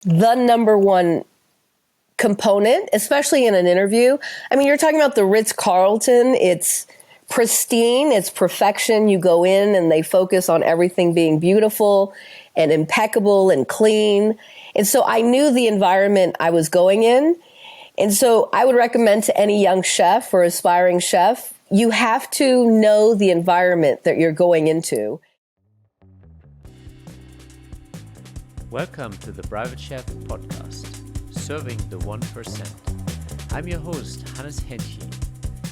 the number one component, especially in an interview. I mean, you're talking about the Ritz-Carlton. It's pristine. It's perfection. You go in and they focus on everything being beautiful and impeccable and clean. And so I knew the environment I was going in. And so I would recommend to any young chef or aspiring chef, you have to know the environment that you're going into. Welcome to the Private Chef Podcast, serving the 1%. I'm your host, Hannes Henche,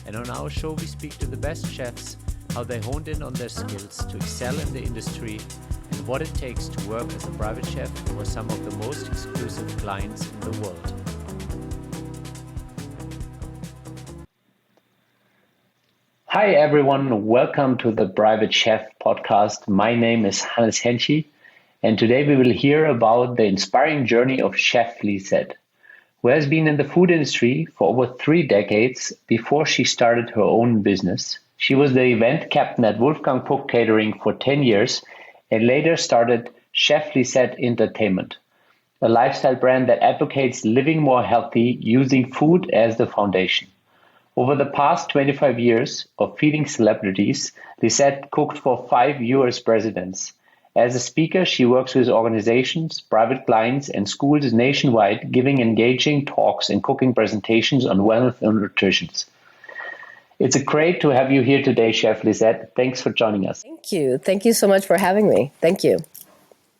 and on our show we speak to the best chefs, how they honed in on their skills to excel in the industry, and what it takes to work as a private chef for some of the most exclusive clients in the world. Hi everyone, welcome to the Private Chef Podcast. My name is Hannes Henche. And today we will hear about the inspiring journey of Chef Lizette, who has been in the food industry for over 3 decades before she started her own business. She was the event captain at Wolfgang Puck Catering for 10 years and later started Chef Lizette Entertainment, a lifestyle brand that advocates living more healthy using food as the foundation. Over the past 25 years of feeding celebrities, Lizette cooked for 5 US presidents. As a speaker, she works with organizations, private clients, and schools nationwide, giving engaging talks and cooking presentations on wellness and nutrition. It's great to have you here today, Chef Lizette. Thanks for joining us. Thank you. Thank you so much for having me. Thank you.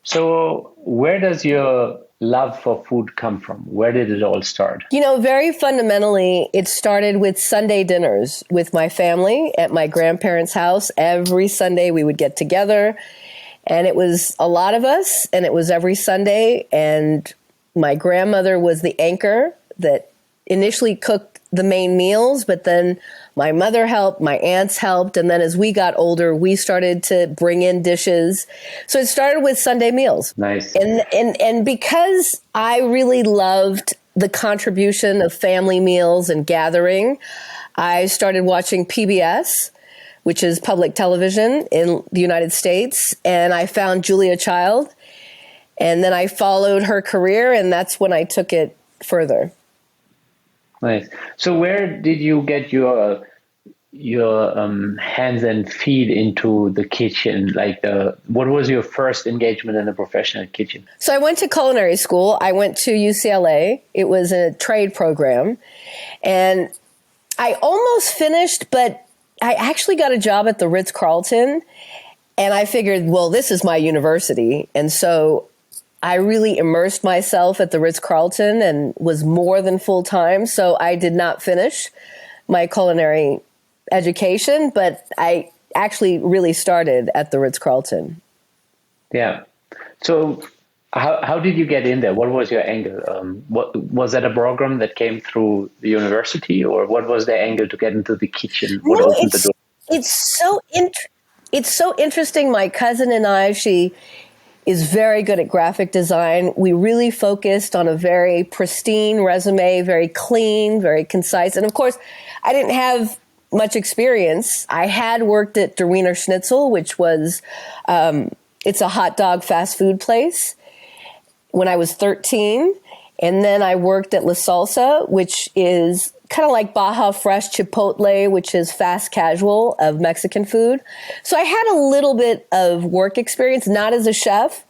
So, where does your love for food come from? Where did it all start? You know, very fundamentally, it started with Sunday dinners with my family at my grandparents' house. Every Sunday we would get together. And it was a lot of us, and it was every Sunday. And my grandmother was the anchor that initially cooked the main meals, but then my mother helped, my aunts helped. And then as we got older, we started to bring in dishes. So it started with Sunday meals. Nice. And because I really loved the contribution of family meals and gathering, I started watching PBS, which is public television in the United States. And I found Julia Child, and then I followed her career, and that's when I took it further. Nice. So where did you get your hands and feet into the kitchen? What was your first engagement in a professional kitchen? So I went to culinary school. I went to UCLA. It was a trade program. And I almost finished, but I actually got a job at the Ritz-Carlton, and I figured, well, this is my university. And so I really immersed myself at the Ritz-Carlton and was more than full-time. So I did not finish my culinary education, but I actually really started at the Ritz-Carlton. Yeah. So how did you get in there? What was your angle? What was that a program that came through the university, or what was the angle to get into the kitchen? What opened the door? It's so interesting. My cousin and I, she is very good at graphic design. We really focused on a very pristine resume, very clean, very concise. And of course, I didn't have much experience. I had worked at Der Wiener Schnitzel, which was, it's a hot dog fast food place, when I was 13. And then I worked at La Salsa, which is kind of like Baja Fresh Chipotle, which is fast casual of Mexican food. So I had a little bit of work experience, not as a chef,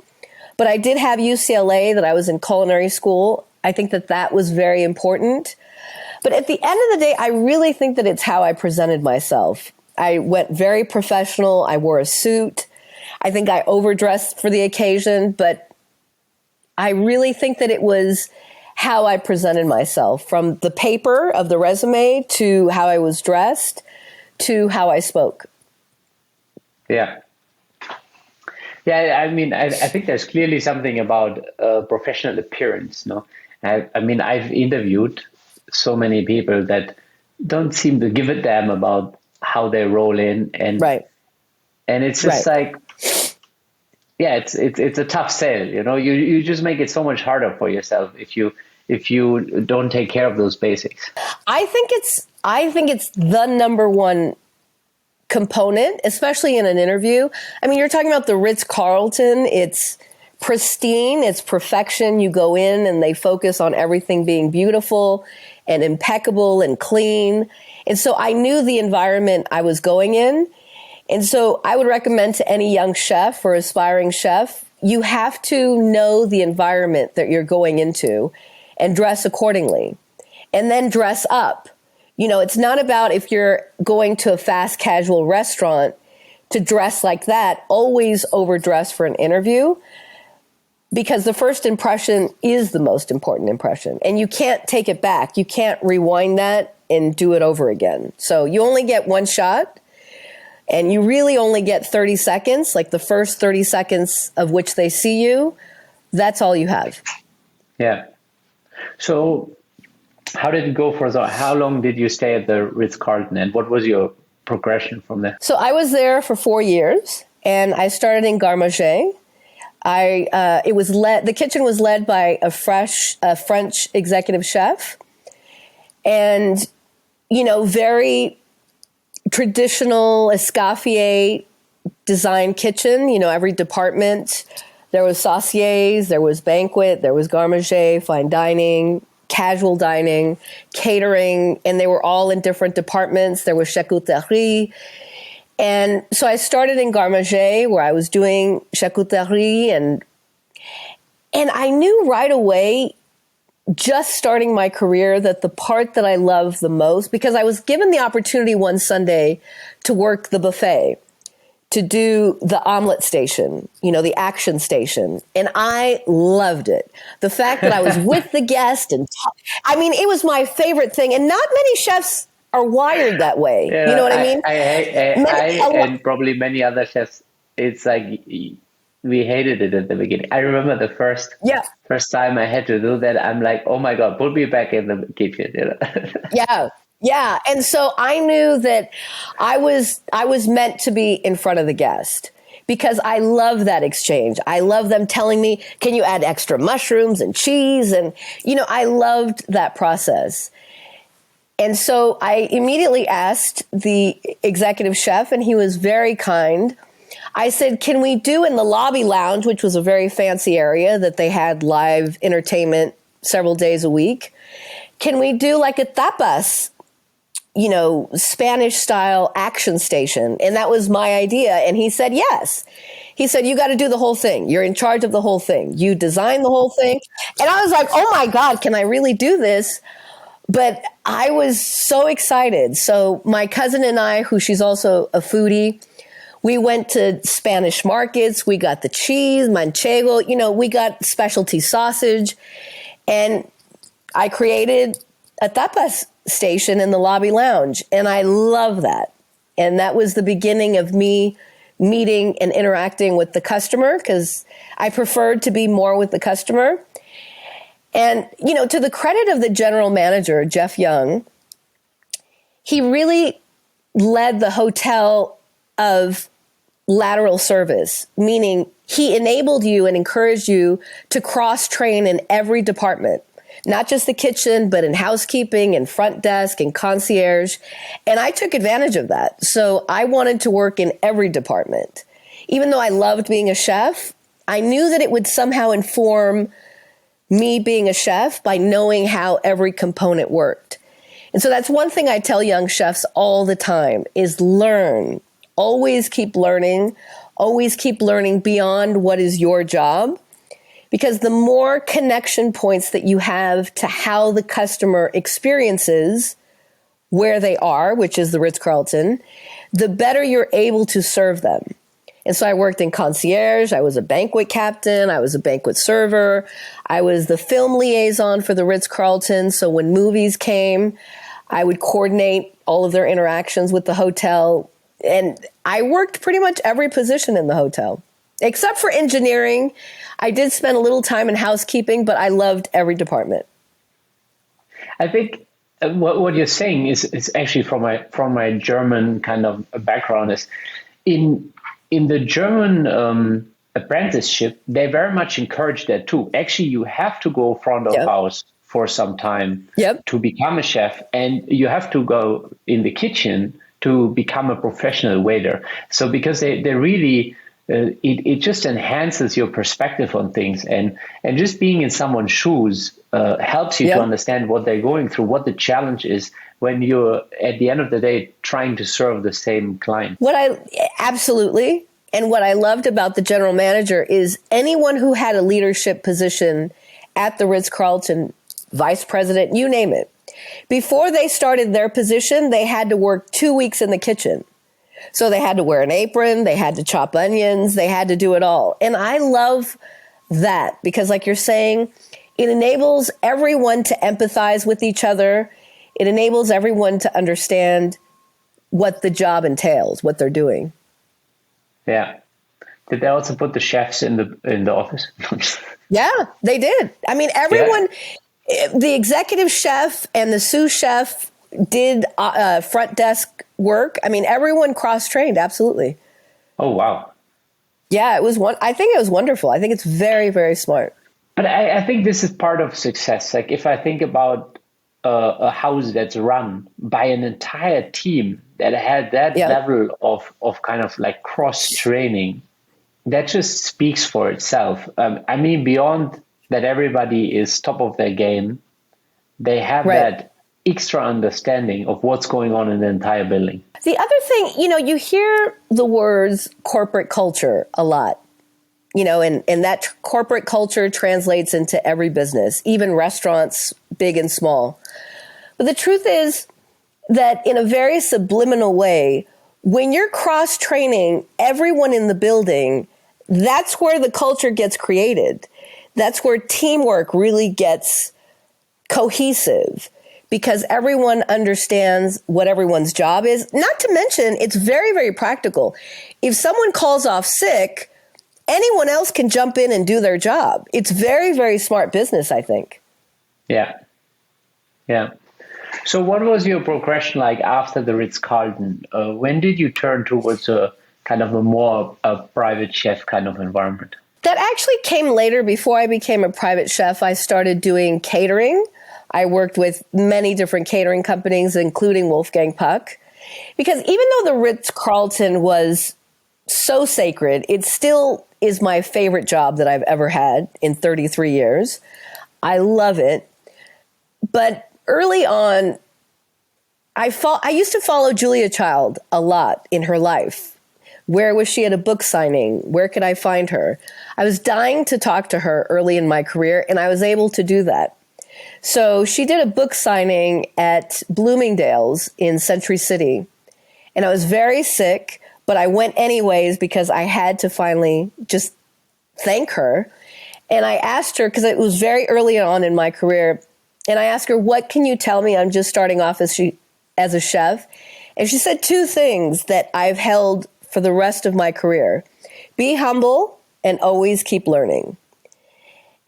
but I did have UCLA that I was in culinary school. I think that was very important. But at the end of the day, I really think that it's how I presented myself. I went very professional. I wore a suit. I think I overdressed for the occasion, but I really think that it was how I presented myself, from the paper of the resume to how I was dressed to how I spoke. Yeah. Yeah, I mean, I think there's clearly something about professional appearance. No, I mean, I've interviewed so many people that don't seem to give a damn about how they roll in, and right. And it's just like, yeah, it's a tough sell. You know, you just make it so much harder for yourself if you don't take care of those basics. I think it's the number one component, especially in an interview. I mean, you're talking about the Ritz-Carlton. It's pristine. It's perfection. You go in and they focus on everything being beautiful and impeccable and clean. And so I knew the environment I was going in. And so I would recommend to any young chef or aspiring chef, you have to know the environment that you're going into and dress accordingly. And then dress up. It's not about if you're going to a fast casual restaurant to dress like that, always overdress for an interview, because the first impression is the most important impression. And you can't take it back. You can't rewind that and do it over again. So you only get one shot, and you really only get 30 seconds, like the first 30 seconds of which they see you. That's all you have. Yeah. So how did it go how long did you stay at the Ritz-Carlton, and what was your progression from there? So I was there for 4 years, and I started in garde manger. The kitchen was led by a French executive chef, and very traditional Escoffier design kitchen. Every department, there was sauciers, there was banquet, there was garde manger, fine dining, casual dining, catering, and they were all in different departments. There was charcuterie. And so I started in garde manger, where I was doing charcuterie, and I knew right away, just starting my career, that the part that I loved the most, because I was given the opportunity one Sunday to work the buffet, to do the omelet station, the action station. And I loved it. The fact that I was with the guest it was my favorite thing. And not many chefs are wired that way. Yeah, you know what I mean? I and probably many other chefs, it's like we hated it at the beginning. I remember the first time I had to do that, I'm like, oh my God, put me back in the kitchen. Yeah. And so I knew that I was meant to be in front of the guest, because I love that exchange. I love them telling me, can you add extra mushrooms and cheese? And, I loved that process. And so I immediately asked the executive chef, and he was very kind. I said, can we do in the lobby lounge, which was a very fancy area that they had live entertainment several days a week, can we do like a tapas, Spanish style action station? And that was my idea. And he said, yes. He said, you got to do the whole thing. You're in charge of the whole thing. You design the whole thing. And I was like, oh my God, can I really do this? But I was so excited. So my cousin and I, who she's also a foodie, we went to Spanish markets. We got the cheese, manchego, we got specialty sausage. And I created a tapas station in the lobby lounge. And I love that. And that was the beginning of me meeting and interacting with the customer, because I preferred to be more with the customer. And, to the credit of the general manager, Jeff Young, he really led the hotel of lateral service, meaning he enabled you and encouraged you to cross-train in every department, not just the kitchen, but in housekeeping and front desk and concierge. And I took advantage of that. So I wanted to work in every department. Even though I loved being a chef, I knew that it would somehow inform me being a chef by knowing how every component worked. And so that's one thing I tell young chefs all the time is learn. Always keep learning beyond what is your job. Because the more connection points that you have to how the customer experiences where they are, which is the Ritz-Carlton, the better you're able to serve them. And so I worked in concierge. I was a banquet captain. I was a banquet server. I was the film liaison for the Ritz-Carlton. So when movies came, I would coordinate all of their interactions with the hotel. And I worked pretty much every position in the hotel, except for engineering. I did spend a little time in housekeeping, but I loved every department. I think what you're saying is actually from my German kind of background is in the German apprenticeship, they very much encourage that too. Actually, you have to go front of house for some time to become a chef, and you have to go in the kitchen to become a professional waiter. So because they really it just enhances your perspective on things, and just being in someone's shoes helps you to Yeah. understand what they're going through, what the challenge is when you're at the end of the day trying to serve the same client. Absolutely. And what I loved about the general manager is anyone who had a leadership position at the Ritz-Carlton, vice president, you name it, before they started their position, they had to work 2 weeks in the kitchen. So they had to wear an apron, they had to chop onions, they had to do it all. And I love that because, like you're saying, it enables everyone to empathize with each other. It enables everyone to understand what the job entails, what they're doing. Yeah. Did they also put the chefs in the office? Yeah, they did. I mean, everyone, the executive chef and the sous chef did front desk work. I mean, everyone cross-trained, absolutely. Oh, wow. Yeah, I think it was wonderful. I think it's very, very smart. But I think this is part of success. Like if I think about a house that's run by an entire team that had that level of kind of like cross-training, that just speaks for itself. I mean, beyond that everybody is top of their game, they have that extra understanding of what's going on in the entire building. The other thing, you hear the words corporate culture a lot, and that corporate culture translates into every business, even restaurants, big and small. But the truth is that in a very subliminal way, when you're cross-training everyone in the building, that's where the culture gets created. That's where teamwork really gets cohesive because everyone understands what everyone's job is. Not to mention, it's very, very practical. If someone calls off sick, anyone else can jump in and do their job. It's very, very smart business, I think. Yeah. Yeah. So what was your progression like after the Ritz-Carlton? When did you turn towards a kind of a more private chef kind of environment? That actually came later. Before I became a private chef, I started doing catering. I worked with many different catering companies, including Wolfgang Puck. Because even though the Ritz-Carlton was so sacred, it still is my favorite job that I've ever had in 33 years. I love it. But early on, I used to follow Julia Child a lot in her life. Where was she at a book signing? Where could I find her? I was dying to talk to her early in my career, and I was able to do that. So she did a book signing at Bloomingdale's in Century City, and I was very sick, but I went anyways because I had to finally just thank her. And I asked her, because it was very early on in my career, and I asked her, what can you tell me? I'm just starting off as a chef. And she said two things that I've held for the rest of my career. Be humble and always keep learning.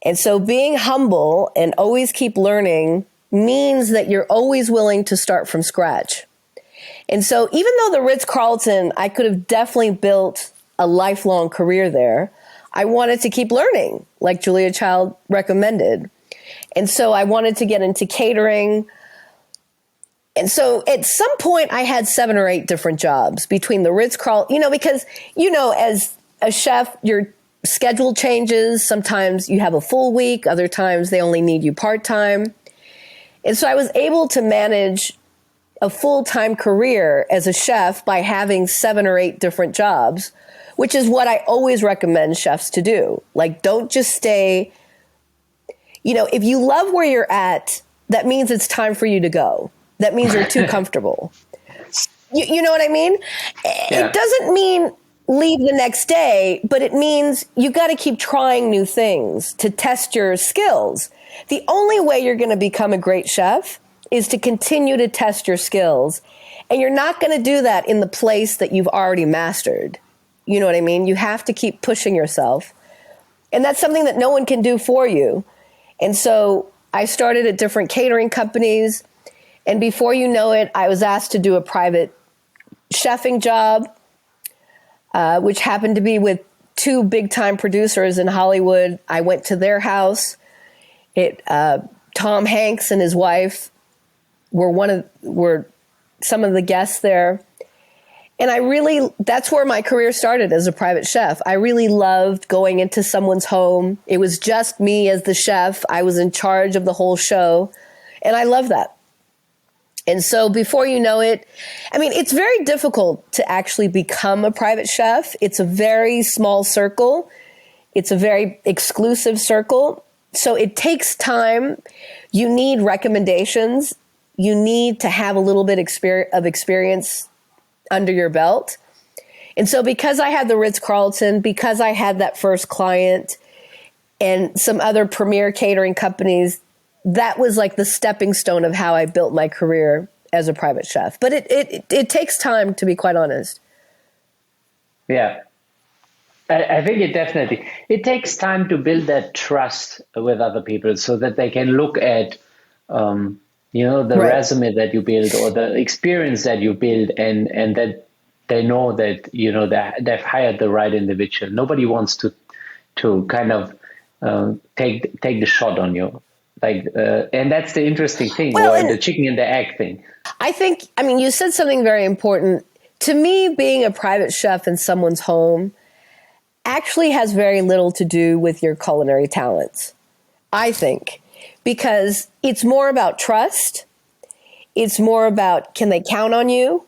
And so being humble and always keep learning means that you're always willing to start from scratch. And so even though the Ritz-Carlton, I could have definitely built a lifelong career there, I wanted to keep learning, like Julia Child recommended. And so I wanted to get into catering. And so at some point I had 7 or 8 different jobs between the Ritz-Carlton, because, as a chef, your schedule changes. Sometimes you have a full week. Other times they only need you part-time. And so I was able to manage a full-time career as a chef by having 7 or 8 different jobs, which is what I always recommend chefs to do. Like, don't just stay, if you love where you're at, that means it's time for you to go. That means you're too comfortable. You know what I mean? Yeah. It doesn't mean leave the next day, but it means you got to keep trying new things to test your skills. The only way you're going to become a great chef is to continue to test your skills. And you're not going to do that in the place that you've already mastered. You know what I mean? You have to keep pushing yourself. And that's something that no one can do for you. And so I started at different catering companies. And before you know it, I was asked to do a private chefing job, which happened to be with 2 big-time producers in Hollywood. I went to their house. Tom Hanks and his wife were some of the guests there. And that's where my career started as a private chef. I really loved going into someone's home. It was just me as the chef. I was in charge of the whole show. And I love that. And so before you know it, I mean, it's very difficult to actually become a private chef. It's a very small circle. It's a very exclusive circle. So it takes time. You need recommendations. You need to have a little bit of experience under your belt. And so because I had the Ritz-Carlton, because I had that first client and some other premier catering companies, that was like the stepping stone of how I built my career as a private chef. But it takes time, to be quite honest. Yeah. I think it takes time to build that trust with other people so that they can look at, the Right. resume that you build or the experience that you build and that they know that, they've hired the right individual. Nobody wants to kind of take the shot on you. And that's the interesting thing, or the chicken and the egg thing. I mean, you said something very important. To me, being a private chef in someone's home actually has very little to do with your culinary talents, I think, because it's more about trust. It's more about, can they count on you?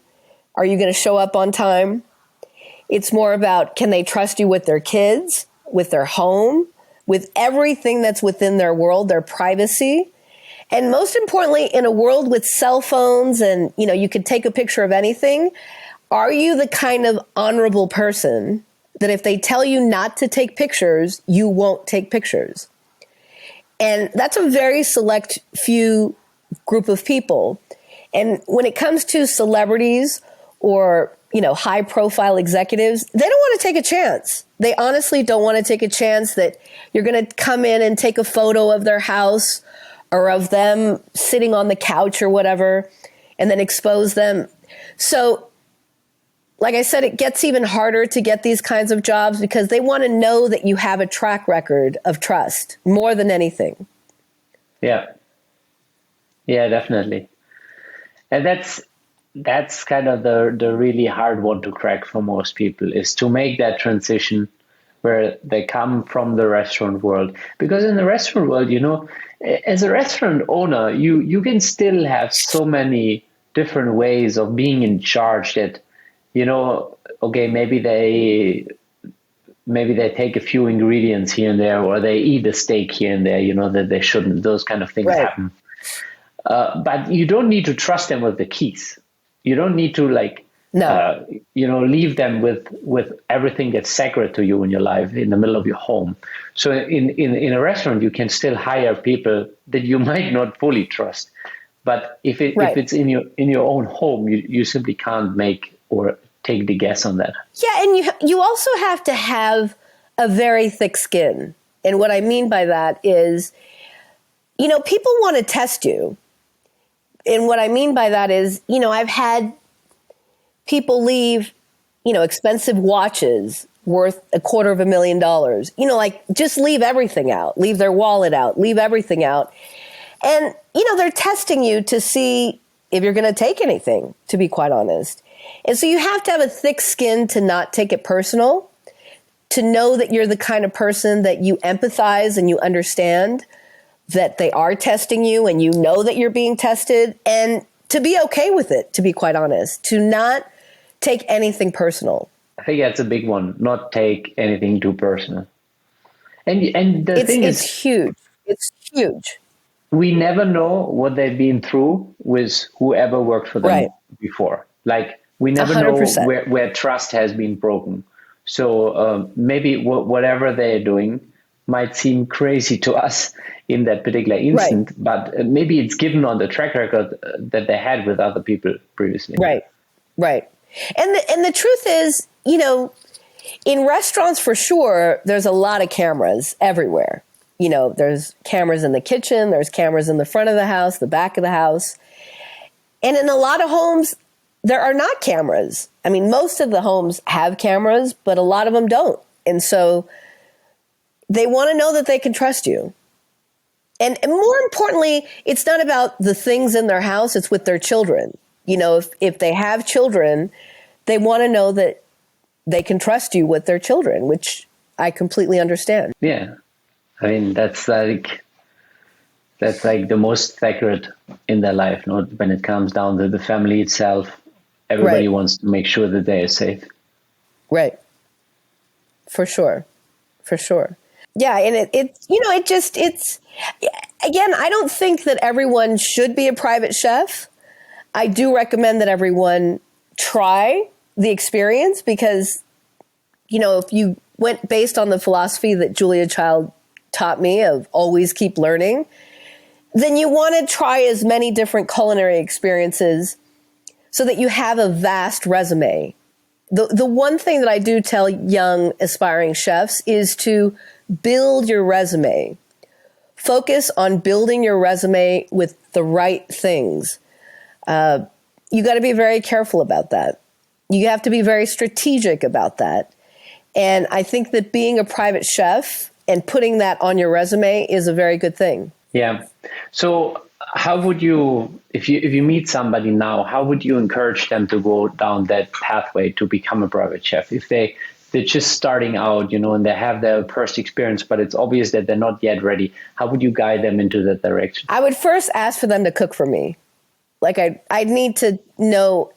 Are you going to show up on time? It's more about, can they trust you with their kids, with their home, with everything that's within their world, their privacy. And most importantly, in a world with cell phones and, you could take a picture of anything, are you the kind of honorable person that if they tell you not to take pictures, you won't take pictures? And that's a very select few group of people. And when it comes to celebrities or, high profile executives, they don't want to take a chance. They honestly don't want to take a chance that you're going to come in and take a photo of their house or of them sitting on the couch or whatever, and then expose them. So, like I said, it gets even harder to get these kinds of jobs because they want to know that you have a track record of trust more than anything. Yeah. Yeah, definitely. And that's kind of the really hard one to crack for most people, is to make that transition where they come from the restaurant world. Because in the restaurant world, as a restaurant owner, you can still have so many different ways of being in charge that, okay, maybe they take a few ingredients here and there, or they eat a steak here and there, that they shouldn't. Those kind of things Right. happen. But you don't need to trust them with the keys. You don't need to No. leave them with everything that's sacred to you in your life in the middle of your home. So in a restaurant, you can still hire people that you might not fully trust. But if it's in your own home, you simply can't make or take the guess on that. Yeah, and you also have to have a very thick skin. And what I mean by that is, people want to test you. And what I mean by that is, I've had people leave, expensive watches worth $250,000, just leave everything out, leave their wallet out, leave everything out. And, they're testing you to see if you're going to take anything, to be quite honest. And so you have to have a thick skin to not take it personal, to know that you're the kind of person that you empathize and you understand that they are testing you and you know that you're being tested, and to be okay with it, to be quite honest, to not take anything personal. I think that's a big one, not take anything too personal. And the thing is, it's huge. It's huge. We never know what they've been through with whoever worked for them before. We never 100%. know where trust has been broken. So maybe whatever they're doing might seem crazy to us in that particular instant, but maybe it's given on the track record that they had with other people previously. Right. And the truth is, in restaurants for sure, there's a lot of cameras everywhere. There's cameras in the kitchen, there's cameras in the front of the house, the back of the house. And in a lot of homes, there are not cameras. I mean, most of the homes have cameras, but a lot of them don't. And so they want to know that they can trust you. And more importantly, it's not about the things in their house, it's with their children. If they have children, they want to know that they can trust you with their children, which I completely understand. Yeah. I mean, that's like the most sacred in their life, not when it comes down to the family itself. Everybody Right. wants to make sure that they are safe. Right. For sure. For sure. Yeah. And it's, again, I don't think that everyone should be a private chef. I do recommend that everyone try the experience because, if you went based on the philosophy that Julia Child taught me of always keep learning, then you want to try as many different culinary experiences so that you have a vast resume. The one thing that I do tell young aspiring chefs is to build your resume. Focus on building your resume with the right things. You got to be very careful about that. You have to be very strategic about that. And I think that being a private chef and putting that on your resume is a very good thing. Yeah. So how would you, if you meet somebody now, how would you encourage them to go down that pathway to become a private chef? If they're just starting out, and they have their first experience, but it's obvious that they're not yet ready, how would you guide them into that direction? I would first ask for them to cook for me. Like I'd need to know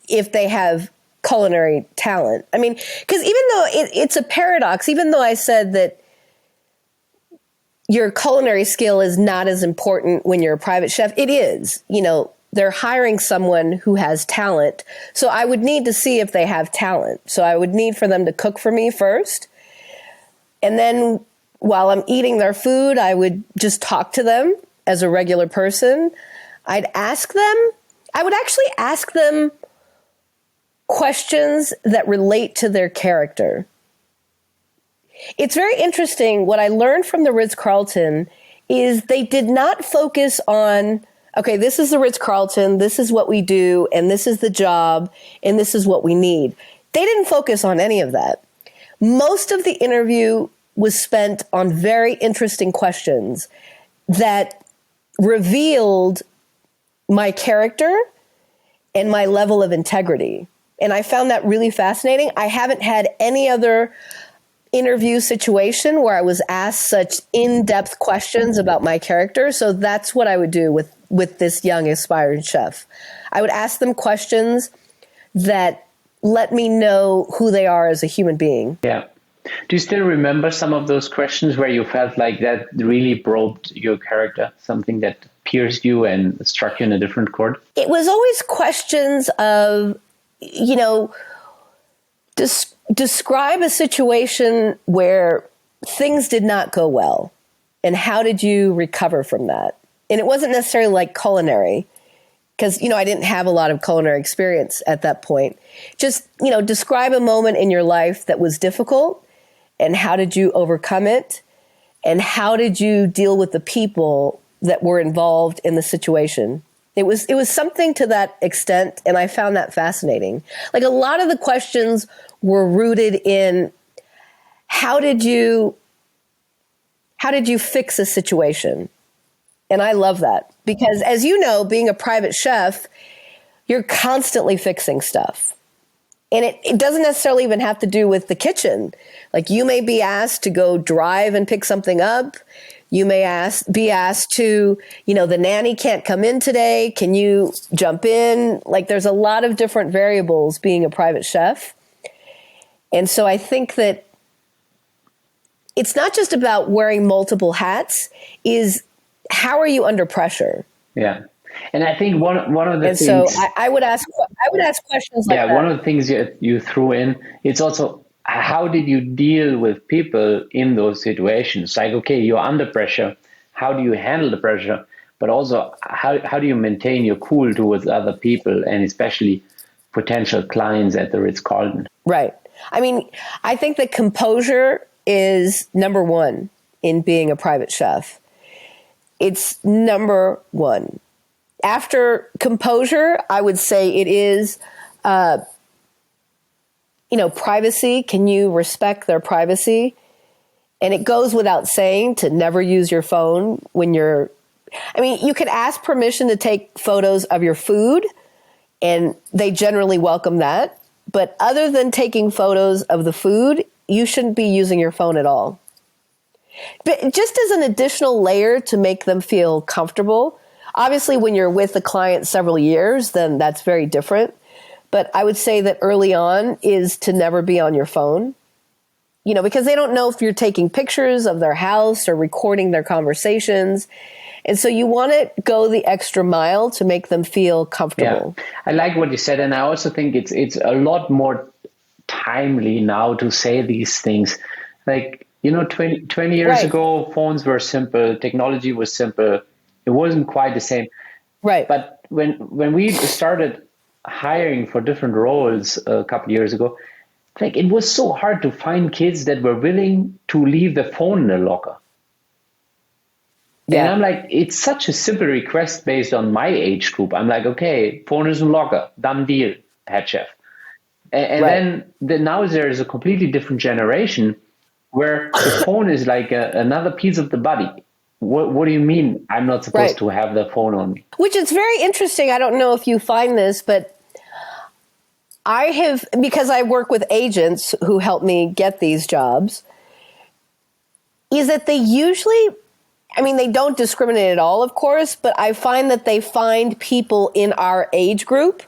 if they have culinary talent. I mean, because even though it's a paradox, even though I said that your culinary skill is not as important when you're a private chef, it is. They're hiring someone who has talent. So I would need to see if they have talent. So I would need for them to cook for me first. And then while I'm eating their food, I would just talk to them as a regular person. I would actually ask them questions that relate to their character. It's very interesting. What I learned from the Ritz-Carlton is they did not focus on, okay, this is the Ritz-Carlton, this is what we do, and this is the job, and this is what we need. They didn't focus on any of that. Most of the interview was spent on very interesting questions that revealed my character and my level of integrity. And I found that really fascinating. I haven't had any other interview situation where I was asked such in-depth questions about my character. So that's what I would do with this young aspiring chef. I would ask them questions that let me know who they are as a human being. Yeah. Do you still remember some of those questions where you felt like that really probed your character, something that pierced you and struck you in a different chord? It was always questions of, describe a situation where things did not go well and how did you recover from that? And it wasn't necessarily like culinary because, I didn't have a lot of culinary experience at that point. Just, describe a moment in your life that was difficult and how did you overcome it? And how did you deal with the people that were involved in the situation? It was something to that extent, and I found that fascinating. Like a lot of the questions were rooted in how did you fix a situation? And I love that because, as you know, being a private chef, you're constantly fixing stuff. And it doesn't necessarily even have to do with the kitchen. Like you may be asked to go drive and pick something up. You may be asked to, the nanny can't come in today. Can you jump in? Like there's a lot of different variables being a private chef. And so I think that it's not just about wearing multiple hats, is how are you under pressure? Yeah. And I think one of the and things. So I would ask questions like that. Yeah, one of the things you threw in, it's also how did you deal with people in those situations? Like, okay, you're under pressure. How do you handle the pressure? But also, how do you maintain your cool towards other people and especially potential clients at the Ritz-Carlton? Right. I mean, I think that composure is number one in being a private chef. It's number one. After composure, I would say it is, privacy. Can you respect their privacy? And it goes without saying to never use your phone when you could ask permission to take photos of your food, and they generally welcome that. But other than taking photos of the food, you shouldn't be using your phone at all. But just as an additional layer to make them feel comfortable. Obviously, when you're with the client several years, then that's very different. But I would say that early on is to never be on your phone, because they don't know if you're taking pictures of their house or recording their conversations. And so you want to go the extra mile to make them feel comfortable. Yeah, I like what you said. And I also think it's a lot more timely now to say these things. Like, 20 years Right. ago, phones were simple. Technology was simple. It wasn't quite the same. Right. But when we started hiring for different roles a couple of years ago, like it was so hard to find kids that were willing to leave the phone in the locker. And Yeah. I'm like, it's such a simple request based on my age group. I'm like, okay, phone is in locker, done deal, head chef. And Right. then now there is a completely different generation where the phone is like another piece of the body. What do you mean I'm not supposed Right. to have the phone on me? Which is very interesting. I don't know if you find this, but I have, because I work with agents who help me get these jobs, is that they usually, they don't discriminate at all, of course, but I find that they find people in our age group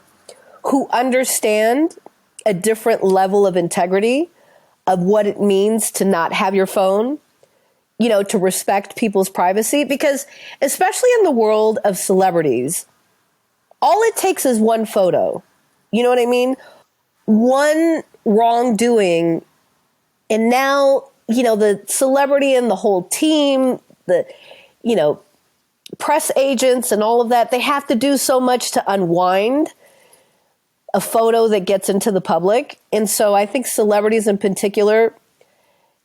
who understand a different level of integrity of what it means to not have your phone, to respect people's privacy. Because especially in the world of celebrities, all it takes is one photo. You know what I mean? One wrongdoing, and now, the celebrity and the whole team, the, press agents and all of that, they have to do so much to unwind a photo that gets into the public. And so I think celebrities in particular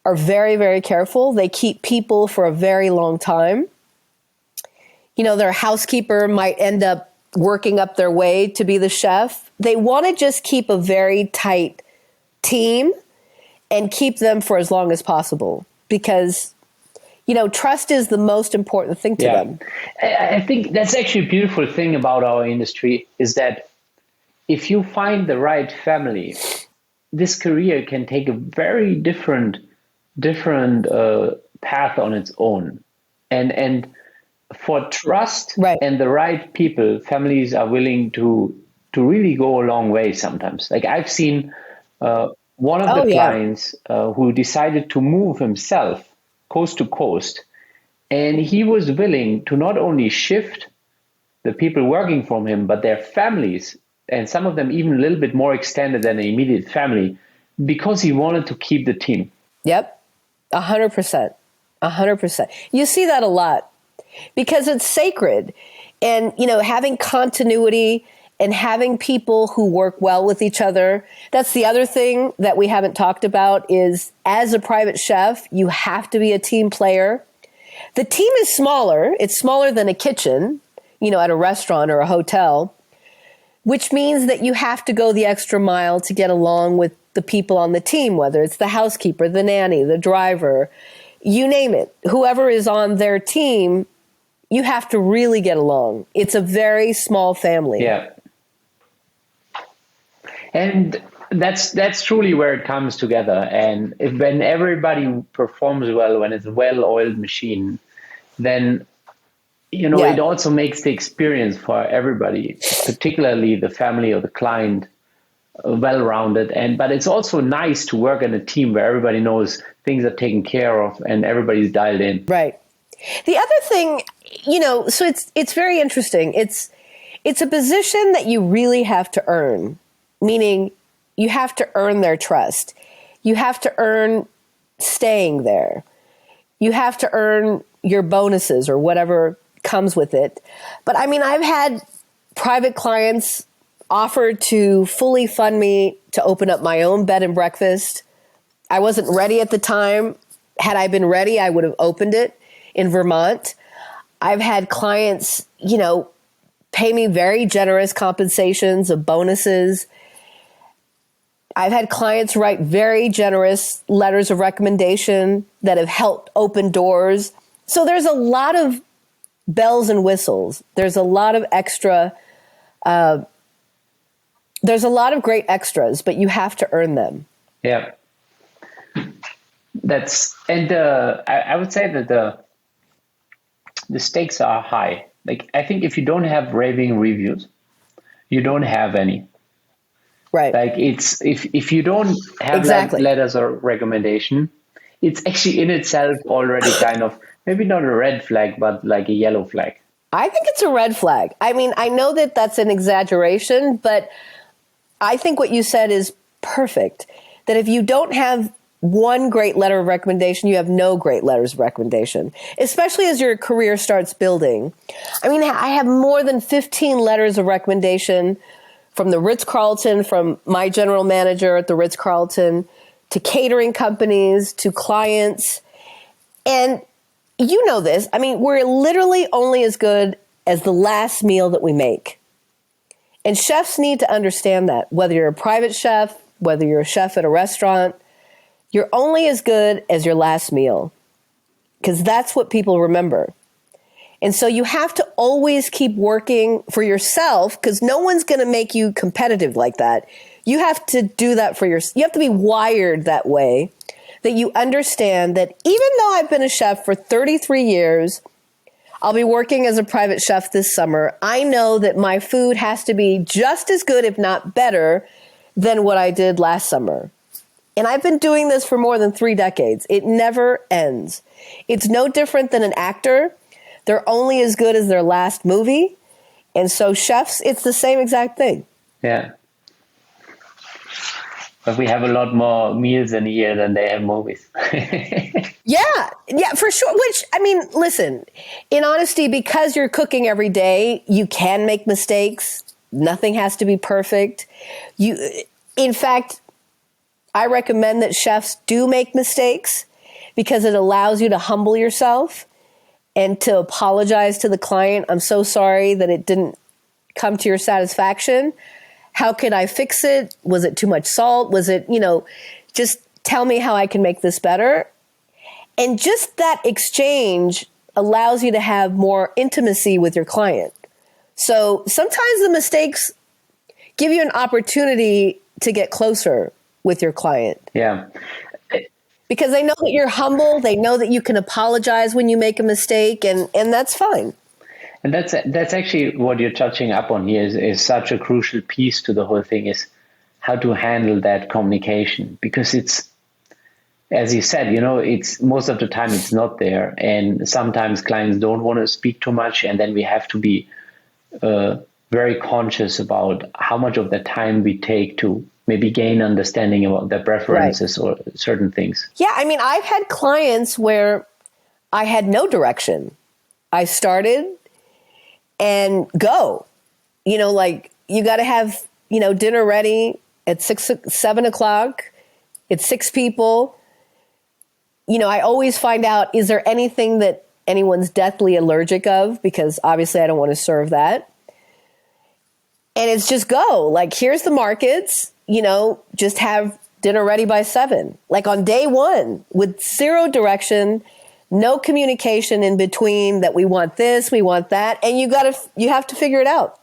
are very, very careful. They keep people for a very long time. Their housekeeper might end up working up their way to be the chef. They want to just keep a very tight team and keep them for as long as possible because, trust is the most important thing to them. I think that's actually a beautiful thing about our industry is that if you find the right family, this career can take a very different path on its own. And for trust Right. and the right people, families are willing to really go a long way sometimes. Like I've seen one of the clients who decided to move himself coast to coast, and he was willing to not only shift the people working for him, but their families, and some of them even a little bit more extended than an immediate family, because he wanted to keep the team. Yep. 100%. 100%. You see that a lot because it's sacred. And, having continuity and having people who work well with each other. That's the other thing that we haven't talked about is as a private chef, you have to be a team player. The team is smaller. It's smaller than a kitchen, at a restaurant or a hotel, which means that you have to go the extra mile to get along with the people on the team, whether it's the housekeeper, the nanny, the driver, you name it. Whoever is on their team, you have to really get along. It's a very small family. Yeah. And that's truly where it comes together. And when everybody performs well, when it's a well-oiled machine, then it also makes the experience for everybody, particularly the family or the client, well-rounded. But it's also nice to work in a team where everybody knows things are taken care of and everybody's dialed in. Right. The other thing, so it's very interesting. It's a position that you really have to earn, meaning you have to earn their trust. You have to earn staying there. You have to earn your bonuses or whatever comes with it. But I've had private clients offer to fully fund me to open up my own bed and breakfast. I wasn't ready at the time. Had I been ready, I would have opened it in Vermont. I've had clients, pay me very generous compensations of bonuses. I've had clients write very generous letters of recommendation that have helped open doors. So there's a lot of bells and whistles. There's a lot of extra there's a lot of great extras, but you have to earn them. Yeah. I would say that the stakes are high. Like, I think if you don't have raving reviews, you don't have any. Right. Like, it's if you don't have Exactly. letters or recommendation, it's actually in itself already kind of maybe not a red flag, but like a yellow flag. I think it's a red flag. I mean, I know that that's an exaggeration, but I think what you said is perfect. That if you don't have one great letter of recommendation, you have no great letters of recommendation, especially as your career starts building. I mean, I have more than 15 letters of recommendation from the Ritz-Carlton, from my general manager at the Ritz-Carlton, to catering companies, to clients. And you know this. I mean, we're literally only as good as the last meal that we make. And chefs need to understand that, whether you're a private chef, whether you're a chef at a restaurant, you're only as good as your last meal, because that's what people remember. And so you have to always keep working for yourself, because no one's going to make you competitive like that. You have to do that for yourself. You have to be wired that way, that you understand that even though I've been a chef for 33 years, I'll be working as a private chef this summer, I know that my food has to be just as good, if not better, than what I did last summer. And I've been doing this for more than 3 decades. It never ends. It's no different than an actor. They're only as good as their last movie. And so chefs, it's the same exact thing. Yeah. But we have a lot more meals in a year than they have movies. Yeah, for sure. Which, I mean, listen, in honesty, because you're cooking every day, you can make mistakes. Nothing has to be perfect. In fact, I recommend that chefs do make mistakes, because it allows you to humble yourself and to apologize to the client. I'm so sorry that it didn't come to your satisfaction. How can I fix it? Was it too much salt? Was it, just tell me how I can make this better. And just that exchange allows you to have more intimacy with your client. So sometimes the mistakes give you an opportunity to get closer with your client. Yeah. Because they know that you're humble. They know that you can apologize when you make a mistake, and that's fine. And that's actually what you're touching up on here is such a crucial piece to the whole thing, is how to handle that communication. Because it's, as you said, it's most of the time it's not there. And sometimes clients don't want to speak too much. And then we have to be very conscious about how much of the time we take to maybe gain understanding about their preferences or certain things. Yeah, I mean, I've had clients where I had no direction. I started and go. Like, you got to have, dinner ready at 7 o'clock. It's 6 people. I always find out, is there anything that anyone's deathly allergic of? Because obviously I don't want to serve that. And it's just go. Like, here's the markets, just have dinner ready by 7. Like on day 1, with 0 direction, no communication in between, that we want this, we want that. And you have to figure it out.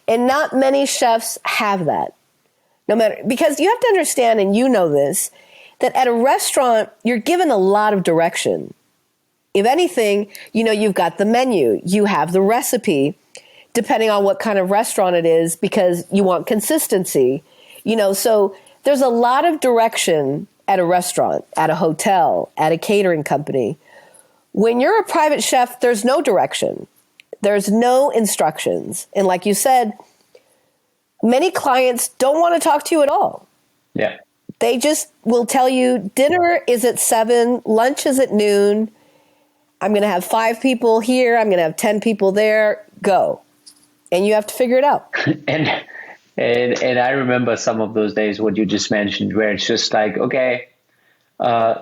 And not many chefs have that. Because you have to understand, and you know this, that at a restaurant, you're given a lot of direction. If anything, you've got the menu, you have the recipe, depending on what kind of restaurant it is, because you want consistency. So there's a lot of direction at a restaurant, at a hotel, at a catering company. When you're a private chef, there's no direction. There's no instructions. And like you said, many clients don't want to talk to you at all. Yeah. They just will tell you, dinner is at 7, lunch is at noon. I'm going to have 5 people here. I'm going to have 10 people there. Go. And you have to figure it out. And I remember some of those days, what you just mentioned, where it's just like, okay,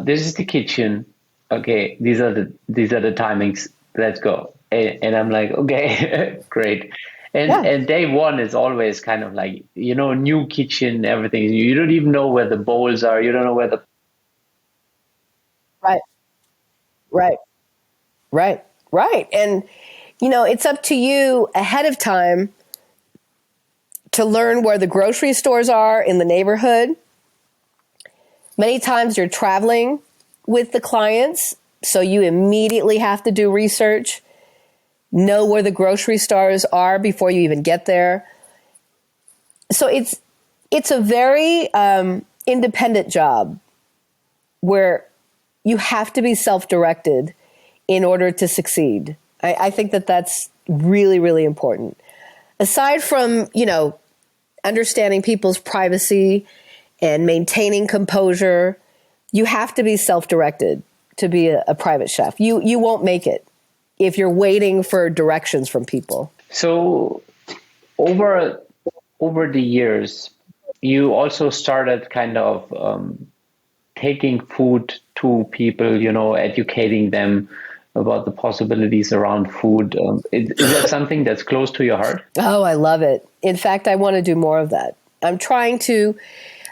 this is the kitchen. Okay, these are the timings. Let's go. And I'm like, okay, great. And day 1 is always kind of like, new kitchen, everything. You don't even know where the bowls are. You don't know where the... Right. And, it's up to you ahead of time to learn where the grocery stores are in the neighborhood. Many times you're traveling with the clients, so you immediately have to do research, know where the grocery stores are before you even get there. So it's a very independent job where you have to be self-directed in order to succeed. I think that that's really, really important. Aside from, understanding people's privacy and maintaining composure, you have to be self-directed to be a private chef. You won't make it if you're waiting for directions from people. So over the years, you also started kind of taking food to people, educating them about the possibilities around food. Is that something that's close to your heart? Oh, I love it. In fact, I want to do more of that. I'm trying to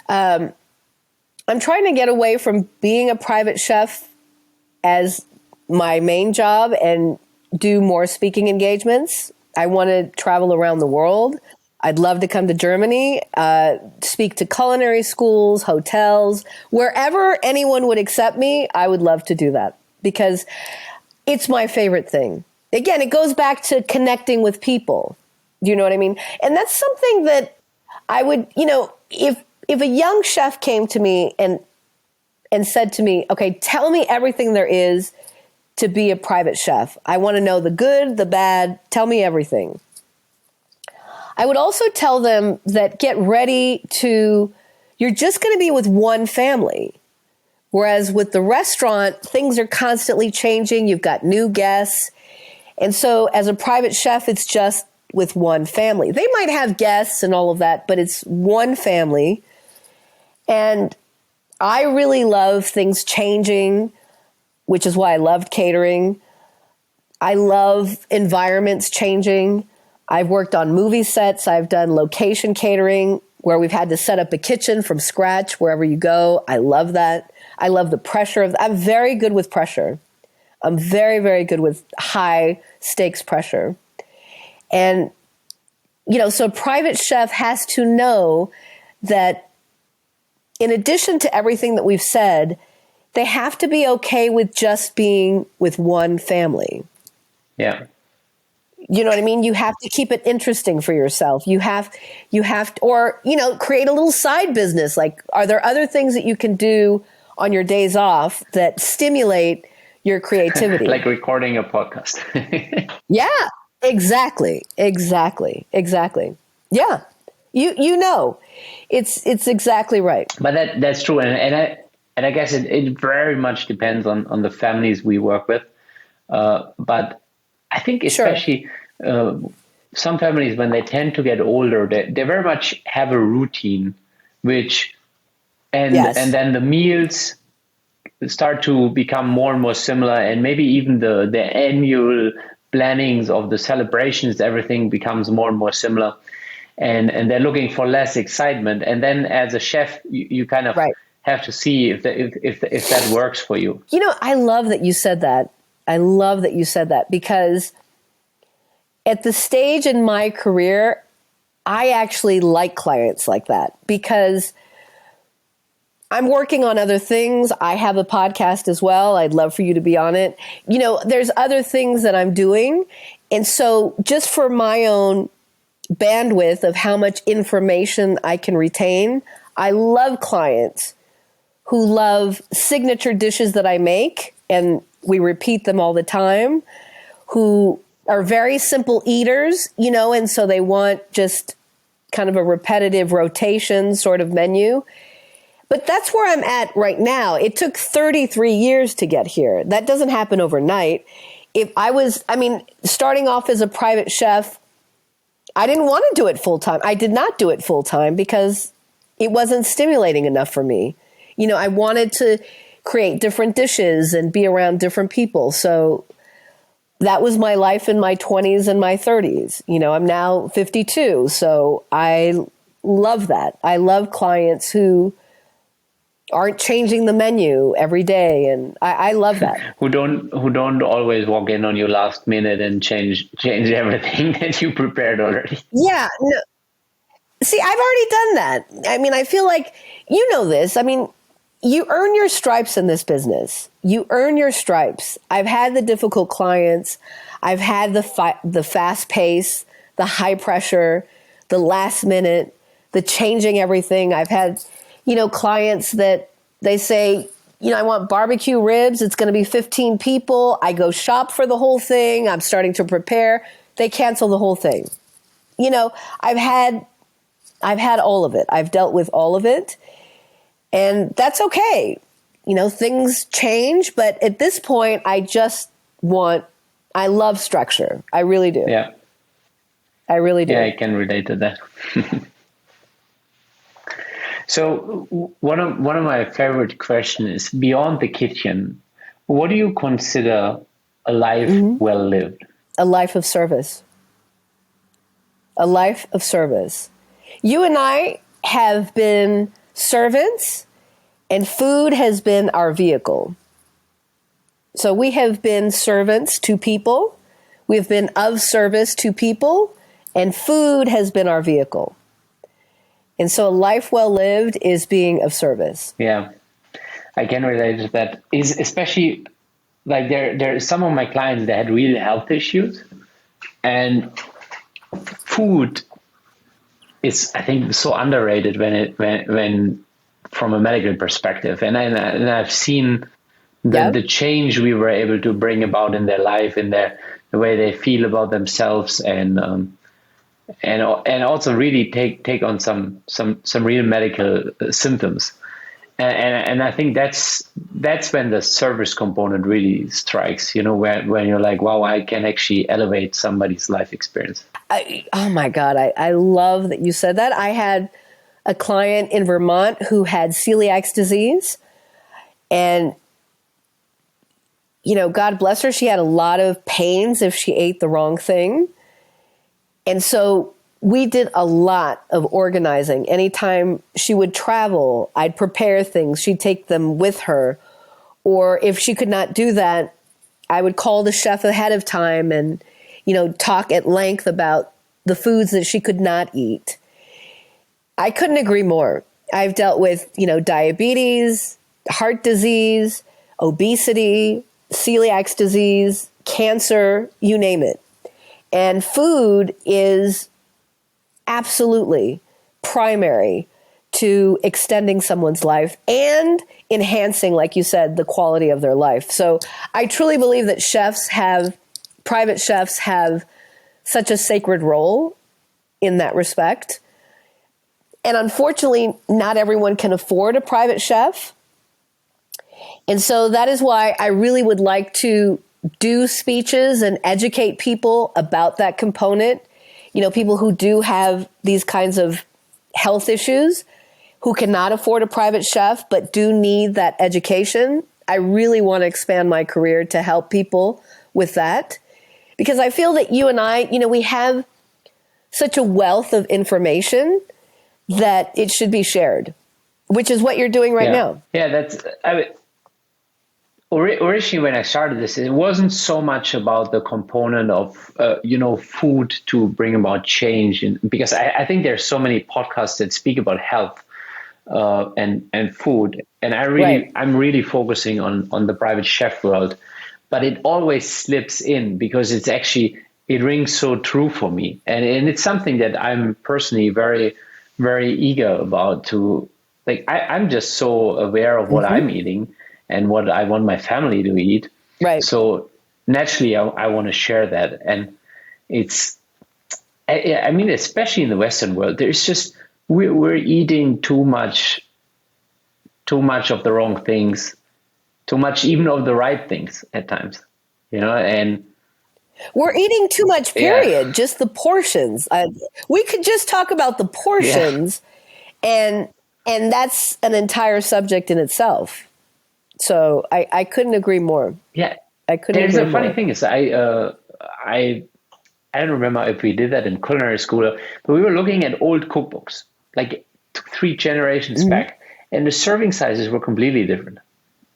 get away from being a private chef as my main job and do more speaking engagements. I want to travel around the world. I'd love to come to Germany, speak to culinary schools, hotels, wherever anyone would accept me. I would love to do that because it's my favorite thing. Again, it goes back to connecting with people. Do you know what I mean? And that's something that I would, if a young chef came to me and said to me, okay, tell me everything there is to be a private chef. I want to know the good, the bad, tell me everything. I would also tell them that get ready you're just going to be with one family. Whereas with the restaurant, things are constantly changing. You've got new guests. And so as a private chef, it's just with one family. They might have guests and all of that, but it's one family. And I really love things changing, which is why I loved catering. I love environments changing. I've worked on movie sets. I've done location catering where we've had to set up a kitchen from scratch wherever you go. I love that. I love the pressure I'm very good with pressure. I'm very, very good with high stakes pressure. And, so a private chef has to know that in addition to everything that we've said, they have to be okay with just being with one family. Yeah. You know what I mean? You have to keep it interesting for yourself. You have to, or, create a little side business. Like, are there other things that you can do on your days off that stimulate your creativity? Like recording a podcast. Yeah, exactly. Yeah. It's exactly right. But that's true. And I guess it very much depends on the families we work with. But I think especially some families, when they tend to get older, they very much have a routine, and then the meals start to become more and more similar, and maybe even the annual plannings of the celebrations, everything becomes more and more similar, and they're looking for less excitement. And then as a chef, you kind of have to see if that works for you. I love that you said that. Because at the stage in my career, I actually like clients like that because I'm working on other things. I have a podcast as well. I'd love for you to be on it. There's other things that I'm doing. And so just for my own bandwidth of how much information I can retain, I love clients who love signature dishes that I make, and we repeat them all the time, who are very simple eaters, and so they want just kind of a repetitive rotation sort of menu. But that's where I'm at right now. It took 33 years to get here. That doesn't happen overnight. Starting off as a private chef, I didn't want to do it full time. I did not do it full time because it wasn't stimulating enough for me. I wanted to create different dishes and be around different people. So that was my life in my 20s and my 30s. I'm now 52. So I love that. I love clients who aren't changing the menu every day. And I love that. Who don't always walk in on you last minute and change everything that you prepared already. Yeah. No, See, I've already done that. I mean, I feel like you know this. I mean, you earn your stripes in this business. You earn your stripes. I've had the difficult clients. I've had the fast pace, the high pressure, the last minute, the changing everything. I've had, clients that they say, I want barbecue ribs. It's going to be 15 people. I go shop for the whole thing. I'm starting to prepare. They cancel the whole thing. I've had all of it. I've dealt with all of it. And that's okay. Things change. But at this point, I love structure. I really do. Yeah. I really do. Yeah, I can relate to that. So one of my favorite questions is, beyond the kitchen, what do you consider a life well lived? A life of service. A life of service. You and I have been servants, and food has been our vehicle. So we have been servants to people. We've been of service to people, and food has been our vehicle. And so a life well lived is being of service. Yeah, I can relate to that. Is especially like there are some of my clients that had real health issues, and food is, I think, so underrated when from a medical perspective. And I've seen the change we were able to bring about in their life, in the way they feel about themselves, and also really take on some real medical symptoms. And I think that's when the service component really strikes, when you're like, wow, I can actually elevate somebody's life experience. Oh my God. I love that you said that. I had a client in Vermont who had celiac disease, and, God bless her, she had a lot of pains if she ate the wrong thing. And so we did a lot of organizing. Anytime she would travel, I'd prepare things. She'd take them with her. Or if she could not do that, I would call the chef ahead of time and, talk at length about the foods that she could not eat. I couldn't agree more. I've dealt with, diabetes, heart disease, obesity, celiac disease, cancer, you name it. And food is absolutely primary to extending someone's life and enhancing, like you said, the quality of their life. So I truly believe that private chefs have such a sacred role in that respect. And unfortunately, not everyone can afford a private chef. And so that is why I really would like to do speeches and educate people about that component. People who do have these kinds of health issues, who cannot afford a private chef, but do need that education. I really want to expand my career to help people with that, because I feel that you and I, we have such a wealth of information that it should be shared, which is what you're doing right now. Yeah, originally when I started this, it wasn't so much about the component of, food to bring about change. Because I think there's so many podcasts that speak about health and food. And I'm really focusing on the private chef world, but it always slips in because it rings so true for me. And it's something that I'm personally very, very eager about to, I'm just so aware of what I'm eating and what I want my family to eat. Right. So naturally, I want to share that. And especially in the Western world, there's just, we're eating too much of the wrong things, too much even of the right things at times, and we're eating too much, period. Just the portions. We could just talk about the portions, and that's an entire subject in itself. So I couldn't agree more. Yeah, I couldn't. There's agree a funny more. thing is I don't remember if we did that in culinary school, but we were looking at old cookbooks, like 3 generations back, and the serving sizes were completely different.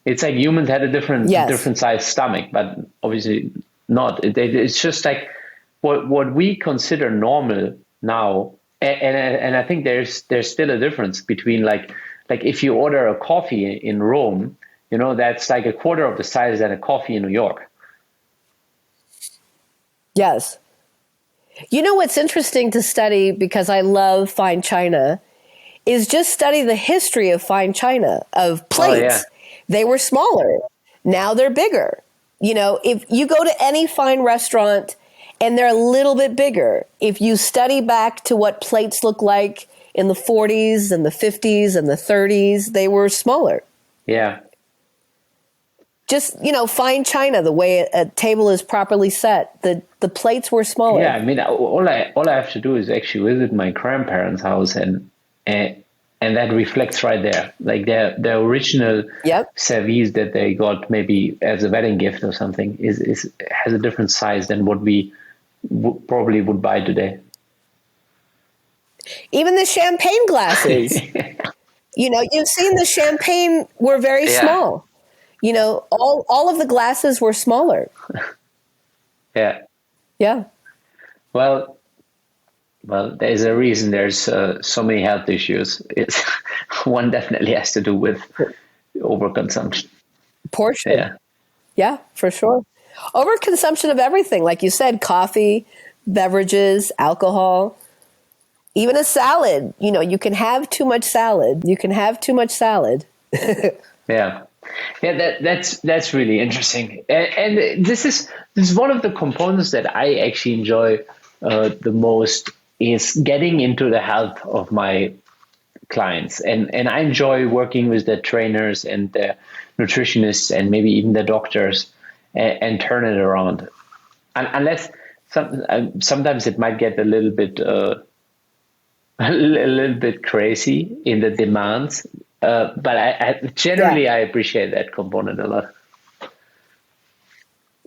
It's like humans had a different size stomach, but obviously not. It's just like what we consider normal now And I think there's still a difference between like if you order a coffee in Rome, that's like a quarter of the size than a coffee in New York. Yes. You know what's interesting to study, because I love fine china, is just study the history of fine china, of plates. Oh, yeah. They were smaller. Now they're bigger. If you go to any fine restaurant and they're a little bit bigger, if you study back to what plates look like in the 40s and the 50s and the 30s, they were smaller. Yeah. Just, fine china, the way a table is properly set, the plates were smaller. Yeah, I mean, all I have to do is actually visit my grandparents' house, and that reflects right there. Like the original service that they got maybe as a wedding gift or something has a different size than what we probably would buy today. Even the champagne glasses. You've seen the champagne were very small. All of the glasses were smaller. Yeah. Yeah. Well, there's a reason there's so many health issues. One definitely has to do with overconsumption. Portion. Yeah. Yeah, for sure. Overconsumption of everything. Like you said, coffee, beverages, alcohol, even a salad. You can have too much salad. Yeah. Yeah, that's really interesting, and this is one of the components that I actually enjoy the most, is getting into the health of my clients, and I enjoy working with the trainers and the nutritionists and maybe even the doctors, and turn it around. Unless sometimes it might get a little bit crazy in the demands. But I generally I appreciate that component a lot.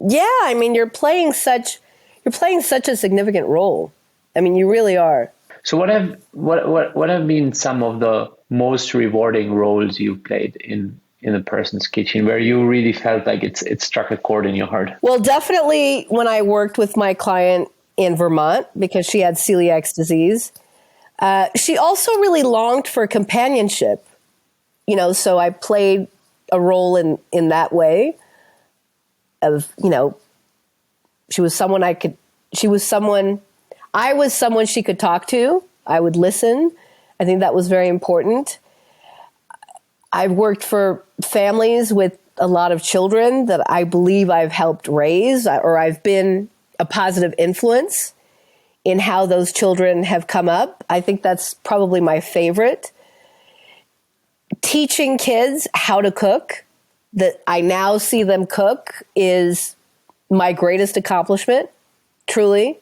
Yeah, I mean, you're playing such a significant role. I mean, you really are. So what have been some of the most rewarding roles you've played in a person's kitchen, where you really felt like it struck a chord in your heart? Well, definitely when I worked with my client in Vermont, because she had celiac disease. She also really longed for companionship. So I played a role in that way of, I was someone she could talk to. I would listen. I think that was very important. I've worked for families with a lot of children that I believe I've helped raise, or I've been a positive influence in how those children have come up. I think that's probably my favorite. Teaching kids how to cook, that I now see them cook, is my greatest accomplishment, truly,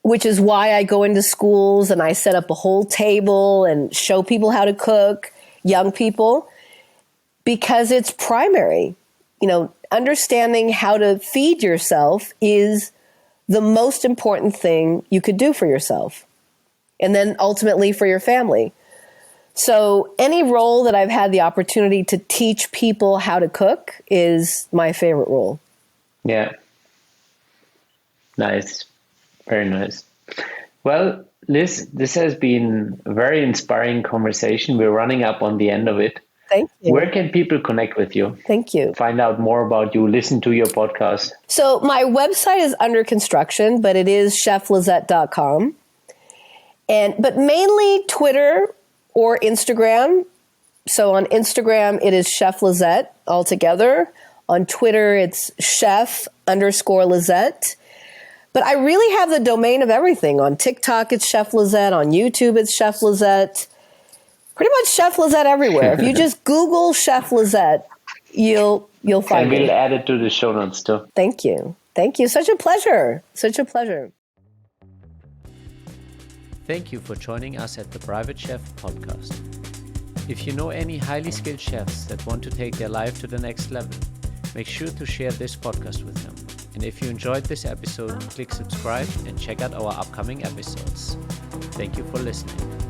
which is why I go into schools and I set up a whole table and show people how to cook, young people, because it's primary. Understanding how to feed yourself is the most important thing you could do for yourself, and then ultimately for your family. So any role that I've had the opportunity to teach people how to cook is my favorite role. Yeah. Nice. Very nice. Well, Liz, this has been a very inspiring conversation. We're running up on the end of it. Thank you. Where can people connect with you? Thank you. Find out more about you, listen to your podcast. So my website is under construction, but it is cheflizette.com. But mainly Twitter or Instagram. So on Instagram, it is Chef Lizette altogether. On Twitter, it's chef_Lizette. But I really have the domain of everything. On TikTok, it's Chef Lizette. On YouTube, it's Chef Lizette. Pretty much Chef Lizette everywhere. If you just Google Chef Lizette, you'll find me. And we'll add it to the show notes too. Thank you. Thank you. Such a pleasure. Such a pleasure. Thank you for joining us at the Private Chef podcast. If you know any highly skilled chefs that want to take their life to the next level, make sure to share this podcast with them. And if you enjoyed this episode, click subscribe and check out our upcoming episodes. Thank you for listening.